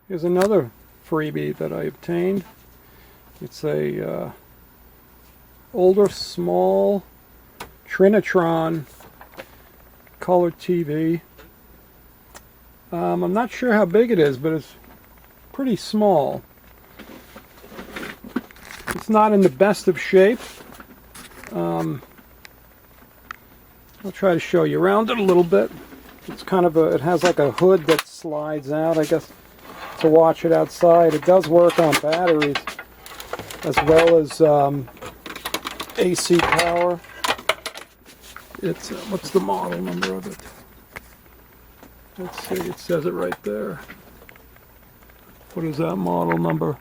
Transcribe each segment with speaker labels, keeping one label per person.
Speaker 1: Here's another freebie that I obtained. It's a older, small Trinitron color TV. I'm not sure how big it is, but it's pretty small. It's not in the best of shape. I'll try to show you around it a little bit. It's kind of it has like a hood that slides out, I guess, to watch it outside. It does work on batteries as well as AC power. It's what's the model number of it? Let's see, it says it right there. What is that model number?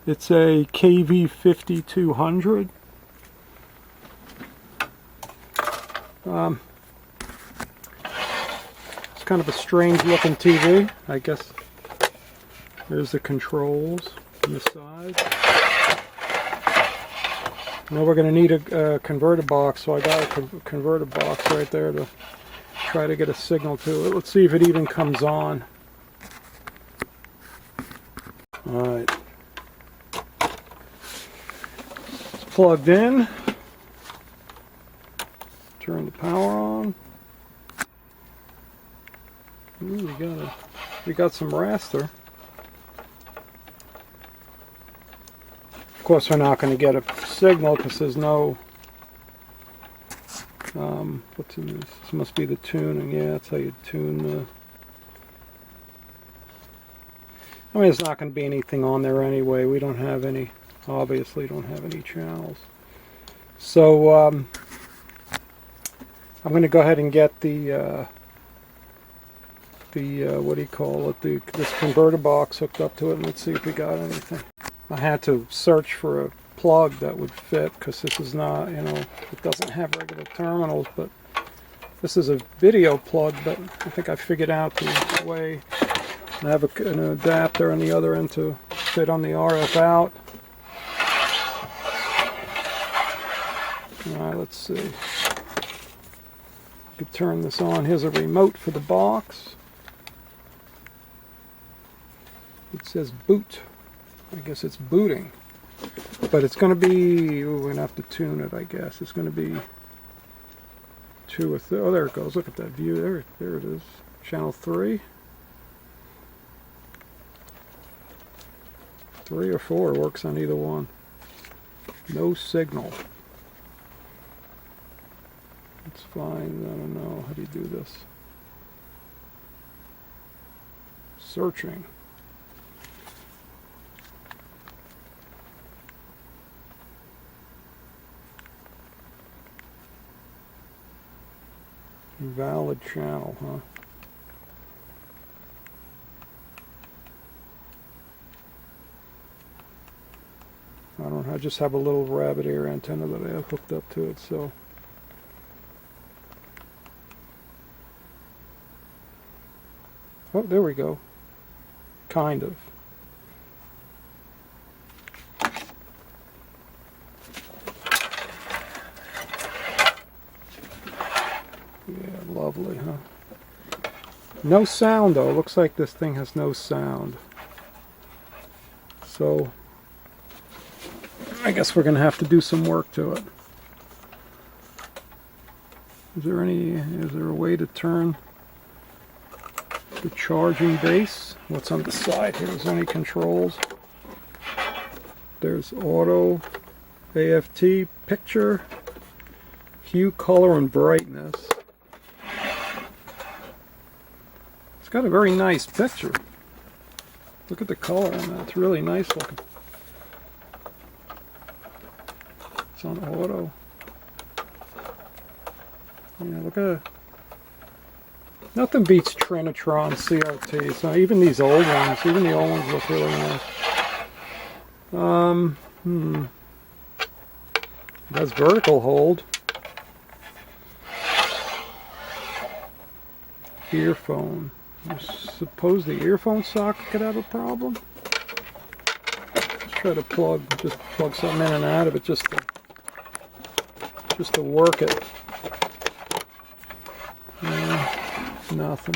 Speaker 1: It's a KV-5200. It's kind of a strange looking TV, I guess. There's the controls on the side. Now we're going to need a converter box, so I got a converter box right there to try to get a signal to it. Let's see if it even comes on. Alright. It's plugged in. Turn the power on. Ooh, we got some raster. Of course, we're not going to get a signal because there's no. What's in this? This must be the tuning. Yeah, that's how you tune the. I mean, there's not going to be anything on there anyway. We don't have any. Obviously, don't have any channels. So I'm going to go ahead and get the what do you call it? This converter box hooked up to it, and let's see if we got anything. I had to search for a plug that would fit because this is not, you know, it doesn't have regular terminals, but this is a video plug, but I think I figured out the way. I have an adapter on the other end to fit on the RF out. Alright, let's see. You could turn this on. Here's a remote for the box. It says boot. I guess it's booting. But it's going to be, we're going to have to tune it, I guess. It's going to be 2 or 3. Oh, there it goes. Look at that view. There it is. Channel 3. 3 or 4 works on either one. No signal. It's fine. I don't know. How do you do this? Searching. Valid channel, huh? I don't know. I just have a little rabbit ear antenna that I have hooked up to it, so. Oh, there we go. Kind of. Yeah, lovely, huh? No sound, though. Looks like this thing has no sound. So, I guess we're going to have to do some work to it. Is there a way to turn the charging base? What's on the side here? Is there any controls? There's auto, AFT, picture, hue, color, and brightness. It's got a very nice picture. Look at the color on that. It's really nice looking. It's on auto. Yeah, look at it. Nothing beats Trinitron CRT. So even these old ones, even the old ones look really nice. It has vertical hold. Earphone. I suppose the earphone socket could have a problem. Let's try to plug something in and out of it just to work it. Nothing.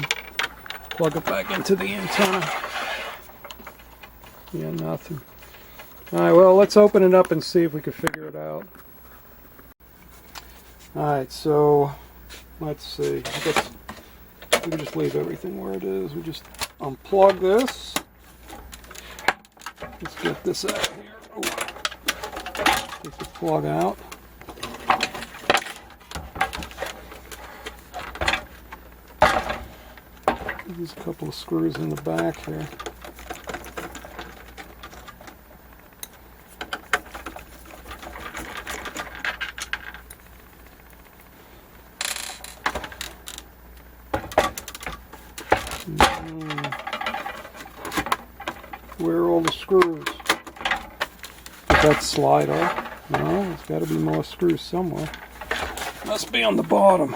Speaker 1: Plug it back into the antenna. Yeah, nothing. Alright, well, let's open it up and see if we can figure it out. Alright, so let's see. I guess we can just leave everything where it is. We just unplug this. Let's get this out of here. Oh. Take the plug out. There's a couple of screws in the back here. Where are all the screws? Did that slide off? No, there's got to be more screws somewhere. Must be on the bottom.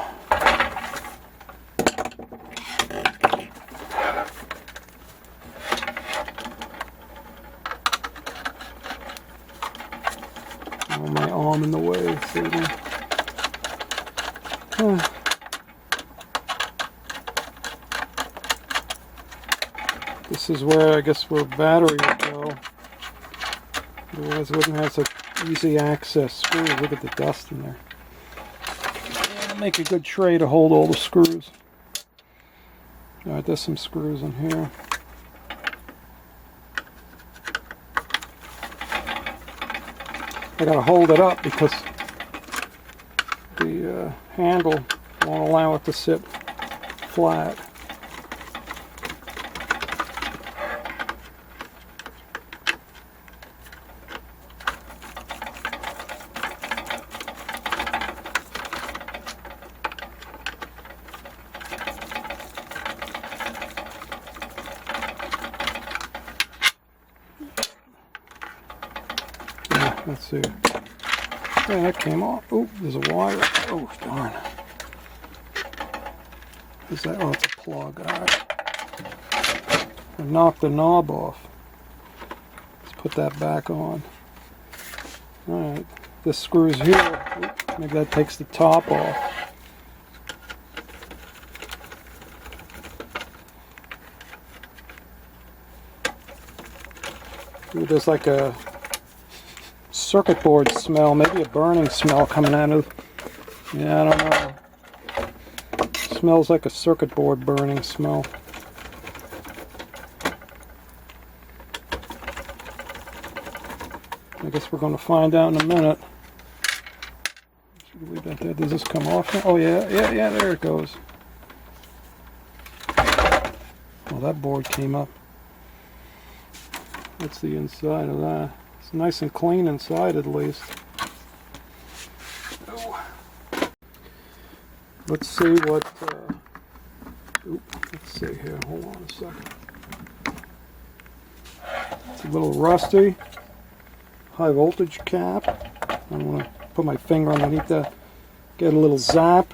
Speaker 1: Oh, my arm in the way. This is where, I guess, where battery would go. Otherwise, it wouldn't have such easy access screws. Look at the dust in there. Yeah, make a good tray to hold all the screws. Alright, there's some screws in here. I gotta hold it up because the handle won't allow it to sit flat. Let's see. Yeah, that came off. Oh, there's a wire. Oh, darn. Is that? Oh, it's a plug. Alright. I knocked the knob off. Let's put that back on. Alright. This screws here. Oop, maybe that takes the top off. Ooh, there's like a circuit board smell, maybe a burning smell coming out of, yeah, I don't know. It smells like a circuit board burning smell. I guess we're going to find out in a minute. Should we leave that there? Does this come off now? Oh yeah, there it goes. Well, that board came up. That's the inside of that. It's nice and clean inside, at least. Oh. Let's see what. Let's see here. Hold on a second. It's a little rusty. High voltage cap. I want to put my finger underneath that. Get a little zap.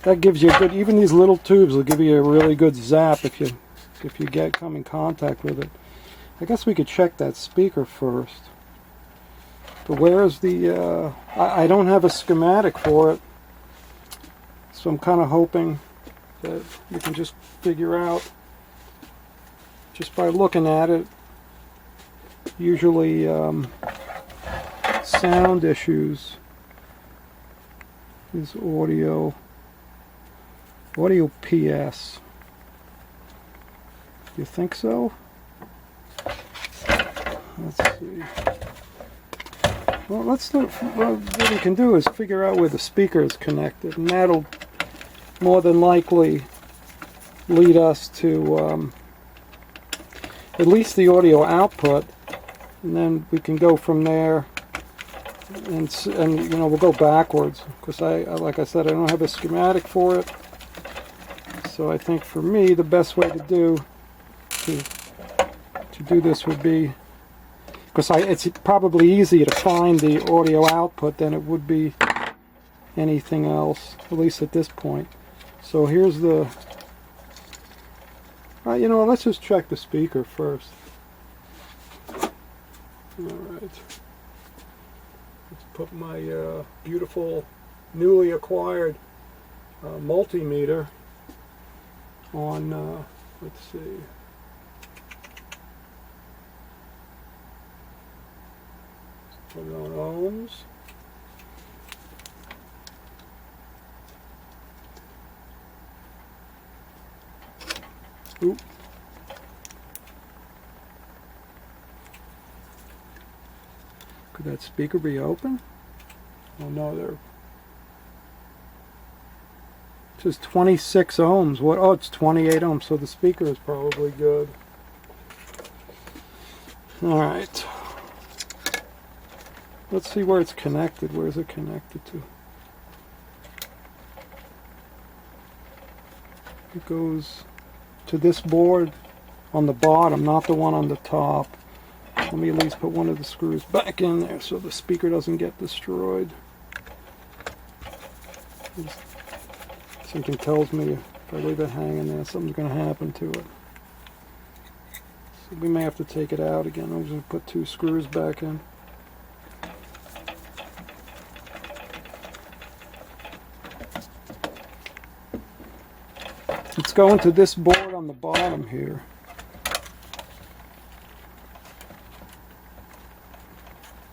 Speaker 1: That gives you a good. Even these little tubes will give you a really good zap if you come in contact with it. I guess we could check that speaker first. But where's the... I don't have a schematic for it. So I'm kind of hoping that we can just figure out, just by looking at it, usually sound issues is audio PS. You think so? Let's see. Well, what we can do is figure out where the speaker is connected, and that'll more than likely lead us to at least the audio output, and then we can go from there, and you know, we'll go backwards, because like I said, I don't have a schematic for it. So I think for me the best way to do this would be, because it's probably easier to find the audio output than it would be anything else, at least at this point. So here's the, you know, let's just check the speaker first. Alright. Let's put my beautiful newly acquired multimeter on, let's see. Put it on ohms. Oop. Could that speaker be open? Oh no, there. It says 26 ohms. What? Oh, it's 28 ohms, so the speaker is probably good. Alright. Let's see where it's connected. Where is it connected to? It goes to this board on the bottom, not the one on the top. Let me at least put one of the screws back in there so the speaker doesn't get destroyed. Something tells me if I leave it hanging there, something's going to happen to it. So we may have to take it out again. I'm just going to put 2 screws back in. It's going to this board on the bottom here.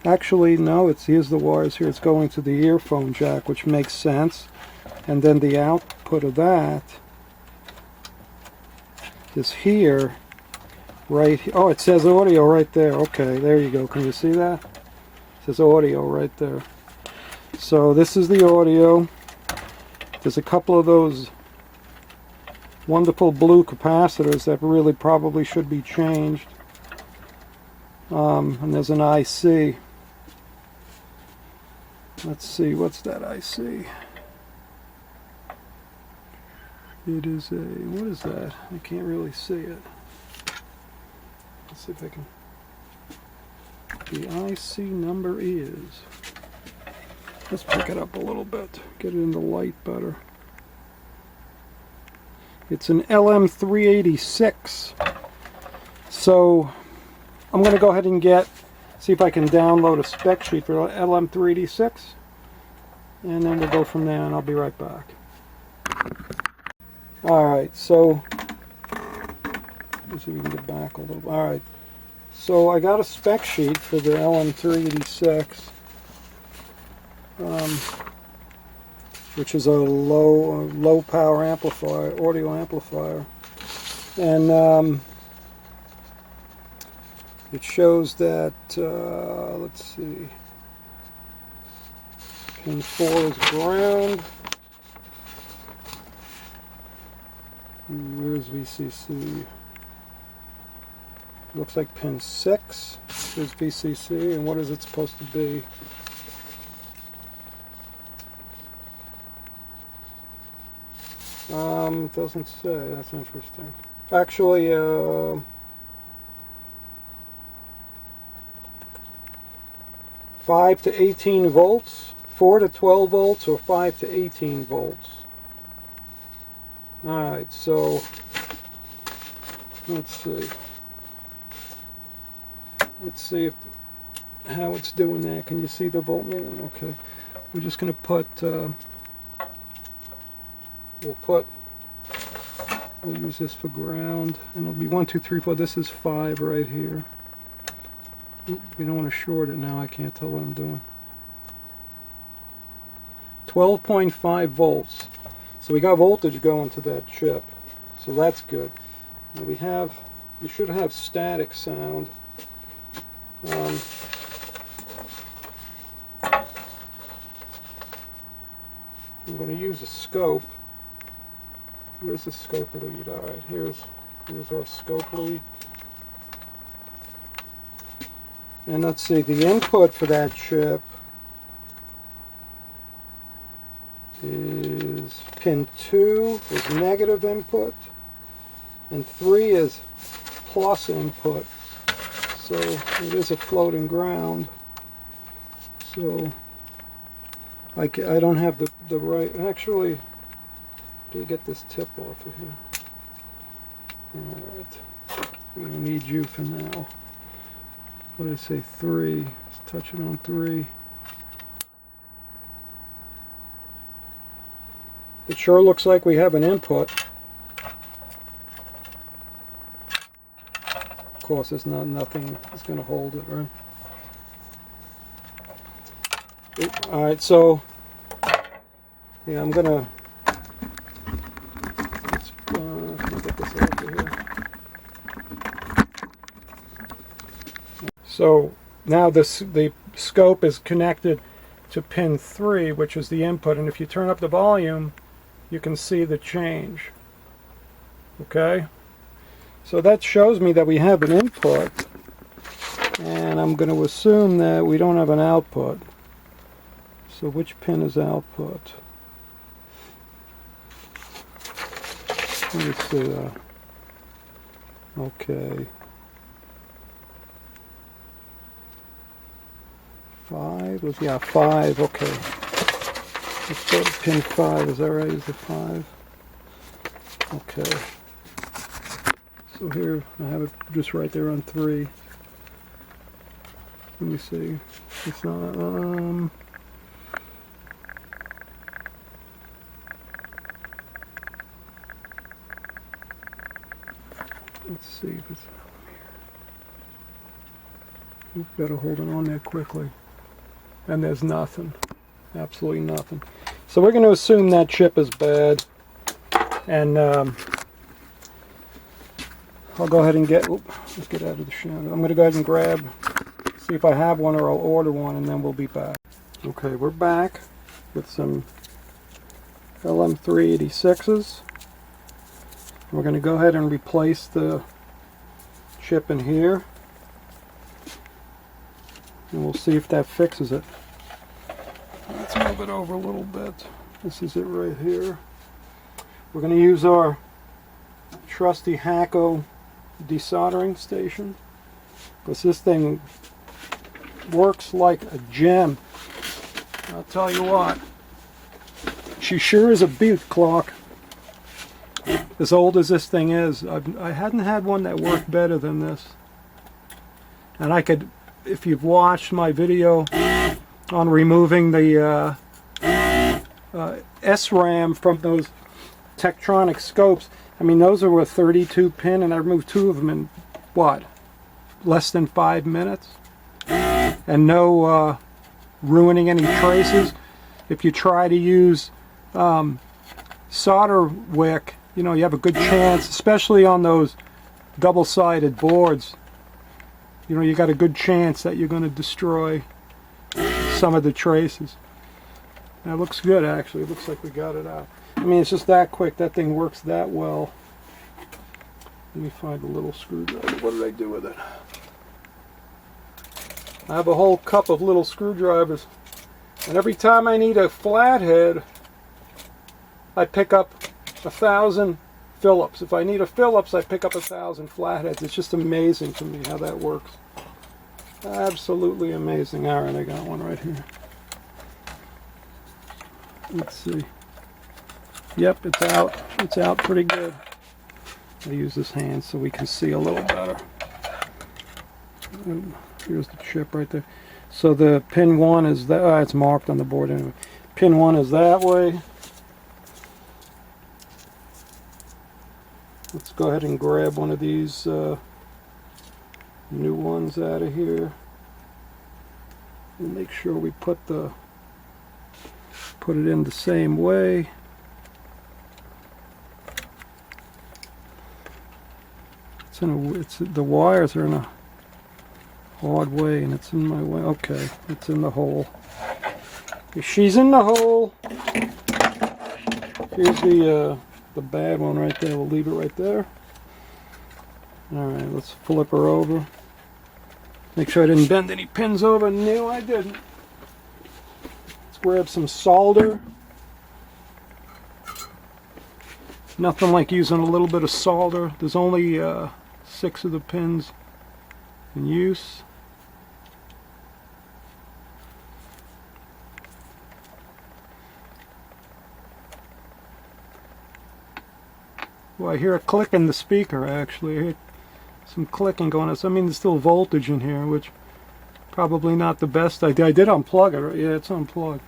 Speaker 1: Actually, no, here's the wires here. It's going to the earphone jack, which makes sense. And then the output of that is here, right here. Oh, it says audio right there. Okay, there you go. Can you see that? It says audio right there. So this is the audio. There's a couple of those wonderful blue capacitors that really probably should be changed. And there's an IC. Let's see, what's that IC? It is a, what is that? I can't really see it. Let's see if I can. The IC number is, let's pick it up a little bit, get it in the light better. It's an LM386. So I'm going to go ahead and see if I can download a spec sheet for LM386, and then we'll go from there, and I'll be right back. Alright, so let's see if we can get back a little. Alright, so I got a spec sheet for the LM386, which is a low power amplifier, audio amplifier, and it shows that, let's see, pin 4 is ground. Where's VCC? Looks like pin 6 is VCC, and what is it supposed to be? It doesn't say. That's interesting. Actually, 5 to 18 volts, 4 to 12 volts, or 5 to 18 volts. Alright, so let's see. Let's see how it's doing there. Can you see the voltmeter? Okay. We're just going to put, we'll use this for ground, and it'll be 1, 2, 3, 4. This is 5 right here. We don't want to short it now. I can't tell what I'm doing. 12.5 volts. So we got voltage going to that chip. So that's good. Now we should have static sound. I'm going to use a scope. Where's the scope lead? Alright, here's our scope lead. And let's see, the input for that chip is pin 2 is negative input, and 3 is plus input. So it is a floating ground. So I don't have the right, actually, do you get this tip off of here? Alright, we don't need you for now. What did I say, 3? Let's touch it on 3. It sure looks like we have an input. Of course, there's nothing that's going to hold it, right? Alright, so yeah, I'm gonna get this out of here. So now the scope is connected to pin 3, which is the input, and if you turn up the volume you can see the change. Okay, so that shows me that we have an input, and I'm going to assume that we don't have an output. So which pin is output? Let me see that. Okay. 5? Yeah, 5, okay. Let's go to pin 5, is that right? Is it 5? Okay. So here, I have it just right there on 3. Let me see. It's not, let's see if it's out here. We've got to hold it on there quickly. And there's nothing. Absolutely nothing. So we're going to assume that chip is bad. And I'll go ahead and let's get out of the shadow. I'm going to go ahead and grab, see if I have one, or I'll order one, and then we'll be back. Okay, we're back with some LM386s. We're going to go ahead and replace the chip in here, and we'll see if that fixes it. Let's move it over a little bit. This is it right here. We're going to use our trusty Hacko desoldering station, because this thing works like a gem. I'll tell you what, she sure is a beaut clock. As old as this thing is, I hadn't had one that worked better than this. And I could, if you've watched my video on removing the SRAM from those Tektronix scopes, I mean, those are a 32 pin, and I removed 2 of them in, what, less than 5 minutes? And no ruining any traces. If you try to use solder wick, you know, you have a good chance, especially on those double-sided boards. You know, you got a good chance that you're going to destroy some of the traces. That looks good, actually. It looks like we got it out. I mean, it's just that quick. That thing works that well. Let me find a little screwdriver. What did I do with it? I have a whole cup of little screwdrivers. And every time I need a flathead, I pick up 1,000 Phillips. If I need a Phillips, I pick up 1,000 flatheads. It's just amazing to me how that works. Absolutely amazing. All right, I got one right here. Let's see. Yep, it's out. It's out pretty good. I use this hand so we can see a little better. Here's the chip right there. So the pin 1 is that. It's marked on the board anyway. Pin 1 is that way. Let's go ahead and grab one of these new ones out of here and make sure we put it in the same way. The wires are in a odd way, and it's in my way. Okay, it's in the hole. She's in the hole. Here's the bad one right there. We'll leave it right there. Alright, let's flip her over. Make sure I didn't bend any pins over. No, I didn't. Let's grab some solder. Nothing like using a little bit of solder. There's only 6 of the pins in use. Well, I hear a click in the speaker, actually. I hear some clicking going on. So, I mean, there's still voltage in here, which probably not the best idea. I did unplug it, right? Yeah, it's unplugged.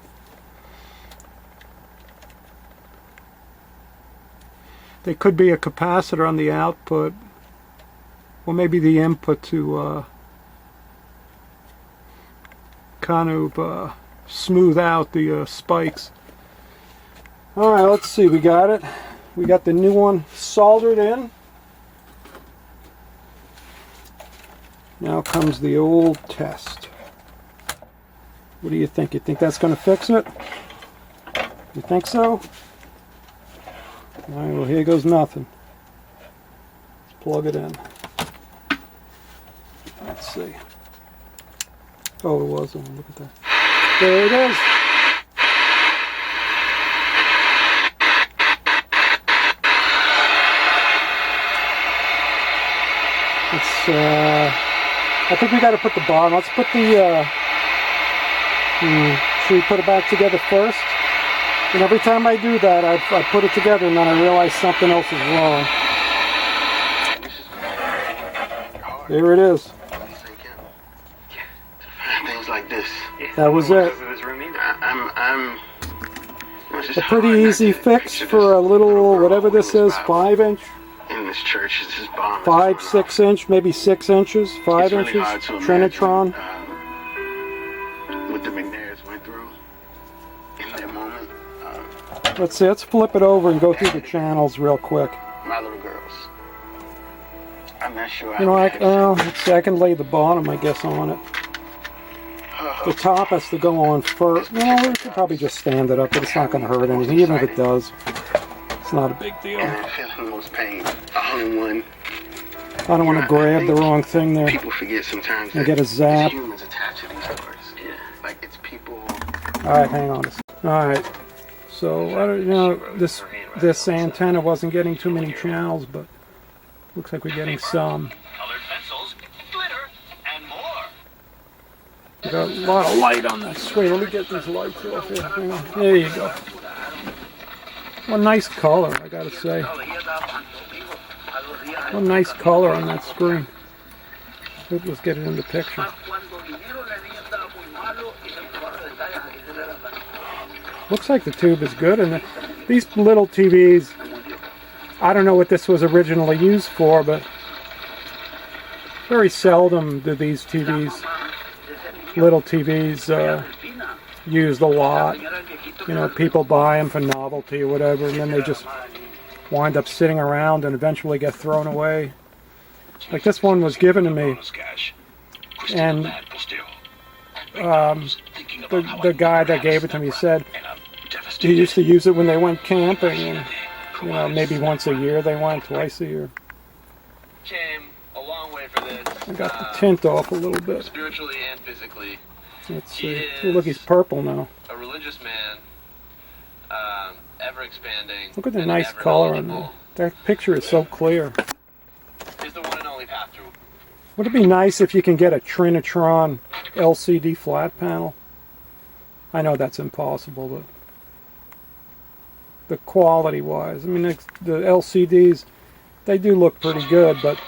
Speaker 1: There could be a capacitor on the output, or maybe the input to kind of smooth out the spikes. Alright, let's see, we got it. We got the new one soldered in. Now comes the old test. What do you think? You think that's going to fix it? You think so? Alright, well here goes nothing. Let's plug it in. Let's see. Oh, it was on. Look at that. There it is. I think we got to put the bottom. Let's put the. Should we put it back together first? And every time I do that, I put it together, and then I realize something else is wrong. There it is.
Speaker 2: Things like this.
Speaker 1: That was it. A pretty easy fix for a little, whatever this is, 5-inch.
Speaker 2: In this church, it's just bomb.
Speaker 1: 5, 6 inch, maybe 6 inches, 5 inches. Trinitron.
Speaker 2: What the McNairs went through in that moment.
Speaker 1: Let's see. Let's flip it over and go through the channels real quick.
Speaker 2: My little girls. I'm not sure.
Speaker 1: You know, let's see, I can lay the bottom, I guess, on it. The top has to go on first. You know, we could probably just stand it up, but it's not going to hurt anything. Even if it does, it's not a big deal.
Speaker 2: And I'm feeling the most pain. I hung one.
Speaker 1: I don't want to grab the wrong thing there.
Speaker 2: People forget sometimes.
Speaker 1: I get a zap.
Speaker 2: Humans attached to these stories. Yeah. Like it's people.
Speaker 1: All right, hang on. All right. So I don't, you know, this antenna wasn't getting too many channels, but looks like we're getting some. We got a lot of light on that screen. Let me get these lights off here. Hang on. There you go. What a nice color, I gotta say. What a nice color on that screen. Let's get it in the picture. Looks like the tube is good, and these little TVs, I don't know what this was originally used for, but very seldom do these TVs, little TVs, used a lot. You know, people buy them for novelty or whatever, and then they just wind up sitting around and eventually get thrown away. Like this one was given to me, and the guy that gave it to me said he used to use it when they went camping, and you know, maybe once a year they went, twice a year.
Speaker 2: Came a long way for this.
Speaker 1: I got the tint off a little bit.
Speaker 2: Spiritually and physically.
Speaker 1: Let's see. Oh, look, he's purple now.
Speaker 2: A religious man, ever expanding.
Speaker 1: Look at the nice color on that. That picture is so clear.
Speaker 2: Is the one and only path through.
Speaker 1: Would it be nice if you can get a Trinitron LCD flat panel? I know that's impossible, but the quality-wise, I mean, the LCDs, they do look pretty good, but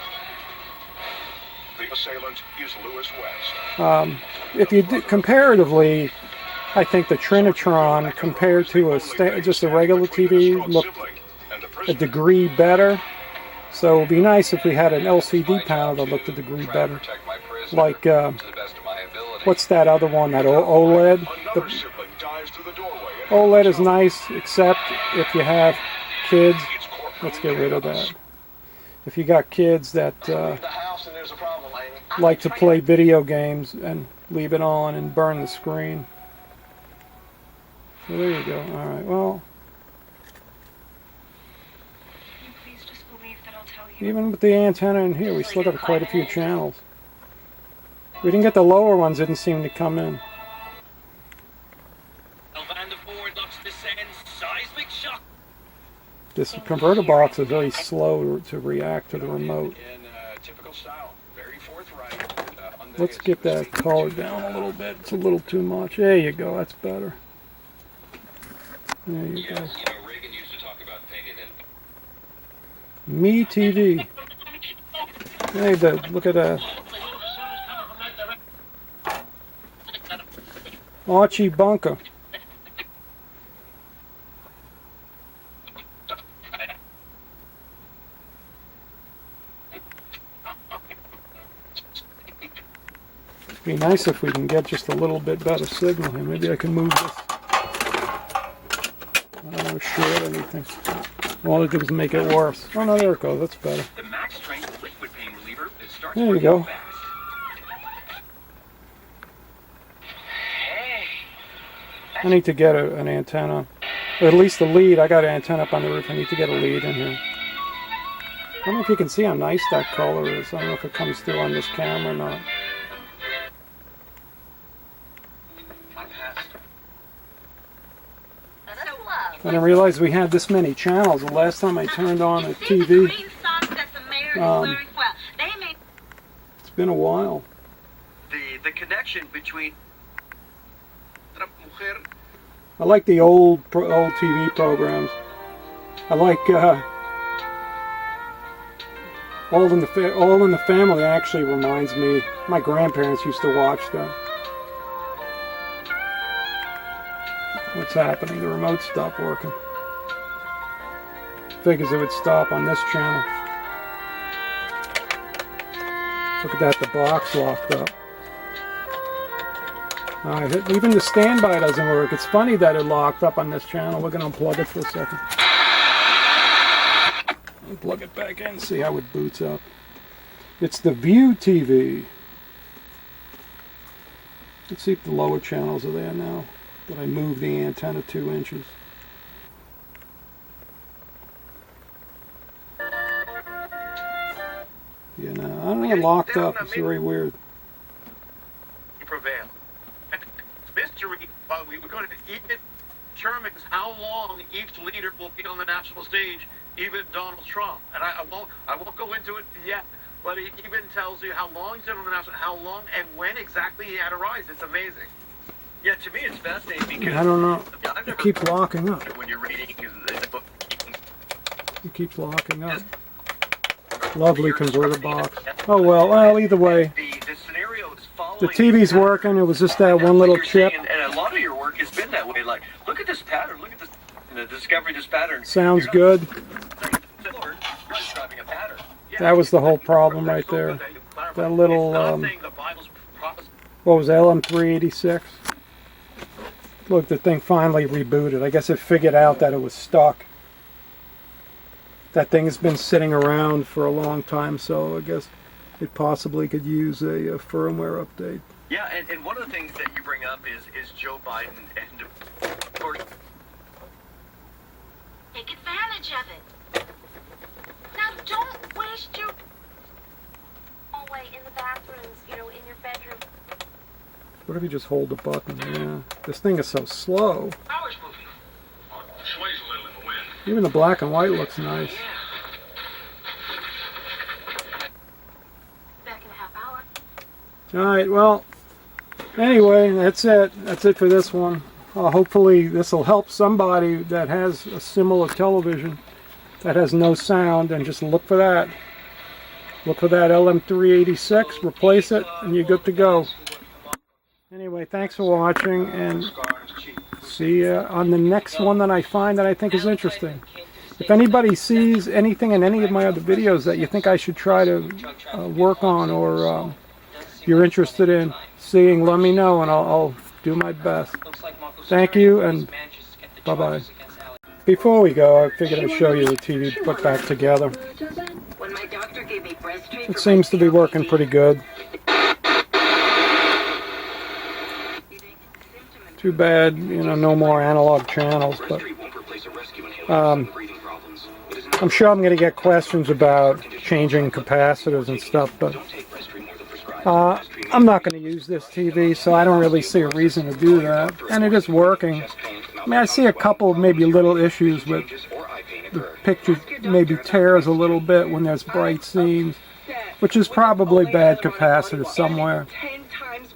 Speaker 3: the assailant is Lewis West.
Speaker 1: if you do, comparatively, I think the Trinitron compared to just a regular TV looked a degree better. So it would be nice if we had an LCD panel that looked a degree better. Like, what's that other one, that OLED? The OLED is nice, except if you have kids. Let's get rid of that. If you got kids that like to play video games and leave it on and burn the screen. So there you go. All right, well, even with the antenna in here, we still got quite a few channels. We didn't get the lower ones, didn't seem to come in. This converter box is very slow to react to the remote. Let's get that color down a little bit. It's a little too much. There you go. That's better. There you go. Me TV. Hey, look at that. Archie Bunker. Be nice if we can get just a little bit better signal here. Maybe I can move this. I don't know, short anything. All it did was make it worse. Oh no, there it goes. That's better.
Speaker 3: The max strength liquid pain reliever that starts
Speaker 1: There you go.
Speaker 3: fast.
Speaker 1: I need to get an antenna. Or at least a lead. I got an antenna up on the roof. I need to get a lead in here. I don't know if you can see how nice that color is. I don't know if it comes through on this camera or not. I didn't realize we had this many channels. The last time I turned on a TV, it's been a while.
Speaker 4: The connection between
Speaker 1: I like the old TV programs. I like All in the Family actually reminds me. My grandparents used to watch that. What's happening? The remote stopped working. Figures it would stop on this channel. Look at that, the box locked up. Alright, even the standby doesn't work. It's funny that it locked up on this channel. We're going to unplug it for a second. Plug it back in, see how it boots up. It's the View TV. Let's see if the lower channels are there now. Did I move the antenna 2 inches? Yeah, no, I don't know, it locked up. It's very weird.
Speaker 4: prevail. Mystery, but we're going to even determine how long each leader will be on the national stage, even Donald Trump. And I won't go into it yet, but it even tells you how long he's been on the national, how long and when exactly he had a rise. It's amazing. Yeah, to me it's fascinating because
Speaker 1: I don't know.
Speaker 4: I've
Speaker 1: It keeps locking up.
Speaker 4: when you're reading the book.
Speaker 1: It keeps locking up. Lovely converter box. Oh well, either way.
Speaker 4: The scenario is following
Speaker 1: The TV's working. It was just that one little chip.
Speaker 4: And a lot of your work has been that way. Like, look at this pattern. Look at this. The discovery of this pattern.
Speaker 1: Sounds good.
Speaker 4: You're describing a pattern.
Speaker 1: That was the whole problem right there. That little, what was that, LM386? Look, the thing finally rebooted. I guess it figured out that it was stuck. That thing has been sitting around for a long time, so I guess it possibly could use a firmware update.
Speaker 4: Yeah, and one of the things that you bring up is Joe Biden and of course.
Speaker 5: Take advantage of it. Now don't waste your hallway in the bathrooms, in your bedroom.
Speaker 1: What if you just hold the button? Yeah, this thing is so slow.
Speaker 3: Power's moving. Oh, it sways a little in the wind.
Speaker 1: Even the black and white looks nice.
Speaker 5: Back in a half hour.
Speaker 1: Alright, well, anyway, that's it. That's it for this one. Hopefully this will help somebody that has a similar television that has no sound, and just look for that. Look for that LM386, replace it, and you're good to go. Anyway, thanks for watching, and see you on the next one that I find that I think is interesting. If anybody sees anything in any of my other videos that you think I should try to work on, or you're interested in seeing, let me know and I'll do my best. Thank you, and bye-bye. Before we go, I figured I'd show you the TV put back together. It seems to be working pretty good. Too bad, no more analog channels, but I'm sure I'm going to get questions about changing capacitors and stuff, but I'm not going to use this TV, so I don't really see a reason to do that. And it is working. I mean, I see a couple of maybe little issues with the picture maybe tears a little bit when there's bright scenes, which is probably bad capacitor somewhere.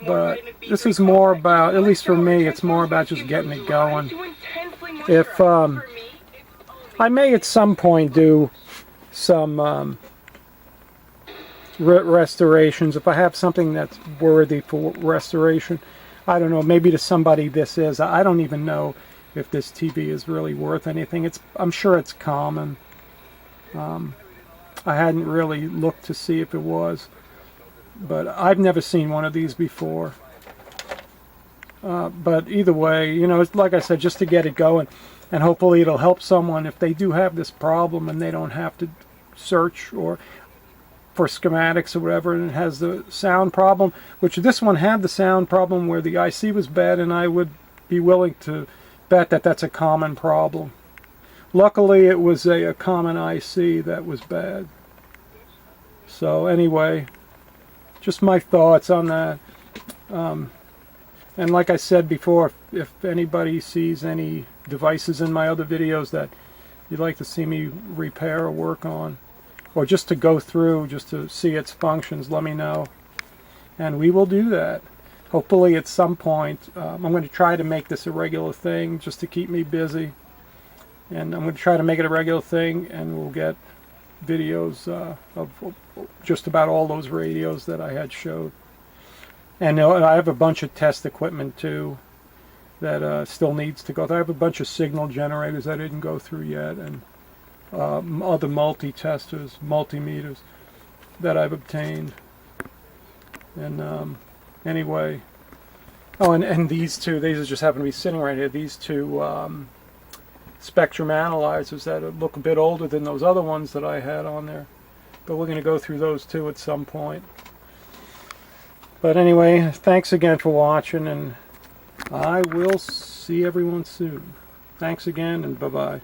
Speaker 1: But this is more about, at least for me, it's more about just getting it going. If I may at some point do some restorations, if I have something that's worthy for restoration. I don't know, maybe to somebody this is. I don't even know if this TV is really worth anything. I'm sure it's common. I hadn't really looked to see if it was. but I've never seen one of these before. But either way, you know, it's like I said, just to get it going, and hopefully it'll help someone if they do have this problem and they don't have to search or for schematics or whatever, and it has the sound problem, which this one had the sound problem where the IC was bad, and I would be willing to bet that that's a common problem. Luckily it was a common IC that was bad. So anyway, just my thoughts on that. And like I said before, if anybody sees any devices in my other videos that you'd like to see me repair or work on, or just to go through, just to see its functions, let me know. And we will do that. Hopefully at some point, I'm going to try to make this a regular thing just to keep me busy. And I'm going to try to make it a regular thing, and we'll get videos of just about all those radios that I had showed. And I have a bunch of test equipment too that still needs to go through. I have a bunch of signal generators I didn't go through yet, and other multi-testers, multimeters that I've obtained. And anyway, oh, and these two, these just happen to be sitting right here. These two spectrum analyzers that look a bit older than those other ones that I had on there. But we're going to go through those too at some point. But anyway, thanks again for watching, and I will see everyone soon. Thanks again, and bye-bye.